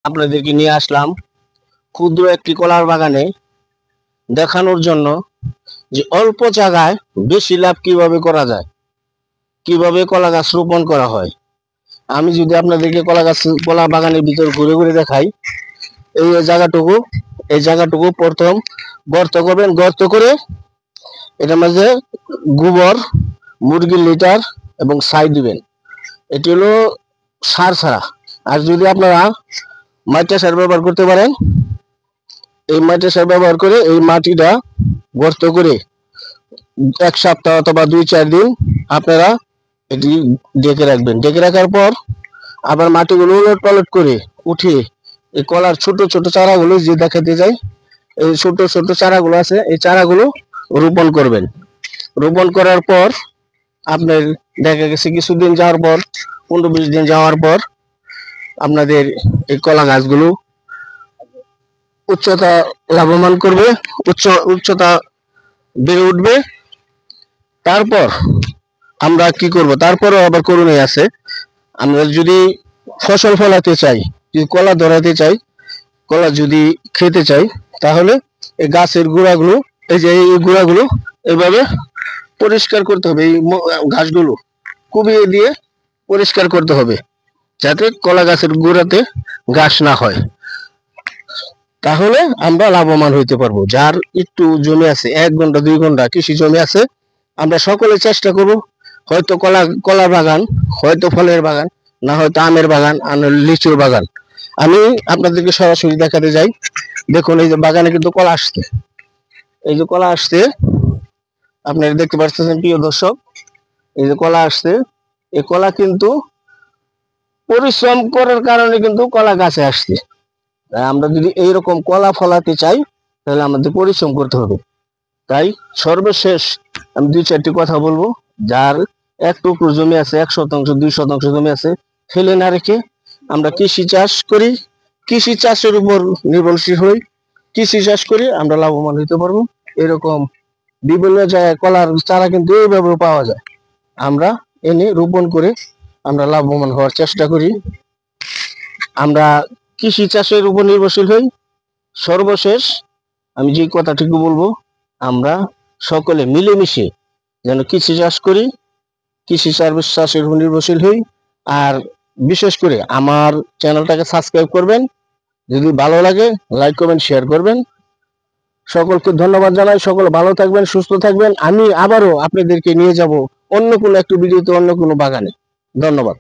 আপনাদেরকে নিয়ে আসলাম ক্ষুদ্র একটি কলার বাগানে দেখানোর জন্য যে অল্প জায়গায় বেশি লাভ কিভাবে করা যায়, কিভাবে কলা গাছ রোপণ করা হয়। আমি যদি আপনাদেরকে কলা বাগানের ভিতর ঘুরে ঘুরে দেখাই, এই জায়গাটুকু প্রথম গর্ত করবেন। গর্ত করে এটার মাঝে গোবর, মুরগির লিটার এবং ছাই দিবেন। এটি হলো সার ছাড়া। আর যদি আপনারা মাইটা সার ব্যবহার করতে পারেন, এই মাইটা সার ব্যবহার করে এই মাটিটা গর্ত করে 1 সপ্তাহ অথবা 2-4 দিন আপনারা এটি ঢেকে রাখবেন। ঢেকে রাখার পর আবার মাটিগুলো উলট পালট করে উঠিয়ে এই কলার ছোট ছোট চারাগুলো যে দেখাতে যায়, এই ছোট ছোট চারাগুলো আছে, এই চারাগুলো রোপণ করবেন। রোপণ করার পর আপনার দেখা গেছে কিছুদিন যাওয়ার পর, 15-20 দিন যাওয়ার পর আপনাদের এই কলা গাছগুলো উচ্চতা লাভবান করবে, উচ্চতা বেড়ে উঠবে। তারপর আমরা কি করব, তারপরও আবার করণীয় আছে। আমরা যদি ফসল ফলাতে চাই, যদি কলা ধরাতে চাই, কলা যদি খেতে চাই, তাহলে এই গাছের গোড়াগুলো, এই যে এই গোড়াগুলো এইভাবে পরিষ্কার করতে হবে। এই ঘাসগুলো কুবিয়ে দিয়ে পরিষ্কার করতে হবে, যাতে কলা গাছের গোড়াতে ঘাস না হয়। তাহলে আমরা লাভবান হইতে পারবো। যার একটু জমি আছে, 1 ঘন্টা 2 ঘন্টা কৃষি জমি আছে, আমরা সকলে চেষ্টা করব, হয়তো কলা বাগান, হয়তো ফলের বাগান, না হয়তো আমের বাগান, আর লিচুর বাগান। আমি আপনাদেরকে সরাসরি দেখাতে যাই। দেখুন, এই যে বাগানে কিন্তু কলা আসছে, এই যে কলা আসছে, আপনারা দেখতে পাচ্ছেন প্রিয় দর্শক, এই যে কলা আসছে। এই কলা কিন্তু পরিশ্রম করার কারণে কিন্তু কলা গাছে আসছে। আমরা যদি এইরকম কলা ফলাতে চাই, তাহলে আমাদের পরিশ্রম করতে হবে। তাই সর্বশেষ আমি 2-4টি কথা বলবো। যার 1 টুকরো জমি আছে, 1 শতাংশ 2 শতাংশ জমি আছে, ফেলে না রেখে আমরা কৃষি চাষ করি, কৃষি চাষের উপর নির্ভরশীল হই, কৃষি চাষ করি, আমরা লাভবান হতে পারবো। এরকম বিভিন্ন জায়গায় কলার চারা কিন্তু এইভাবে পাওয়া যায়। আমরা এনে রোপণ করে আমরা লাভবান হওয়ার চেষ্টা করি। আমরা কৃষি চাষের উপর নির্ভরশীল হই। সর্বশেষ আমি যে কথাটুকু বলবো, আমরা সকলে মিলেমিশে যেন কৃষি চাষ করি, কৃষি চাষের উপর নির্ভরশীল হই। আর বিশেষ করে আমার চ্যানেলটাকে সাবস্ক্রাইব করবেন। যদি ভালো লাগে লাইক করবেন, শেয়ার করবেন। সকলকে ধন্যবাদ জানাই। সকলে ভালো থাকবেন, সুস্থ থাকবেন। আমি আবারও আপনাদেরকে নিয়ে যাব অন্য কোনো একটু ভিডিওতে, অন্য কোনো বাগানে। ধন্যবাদ।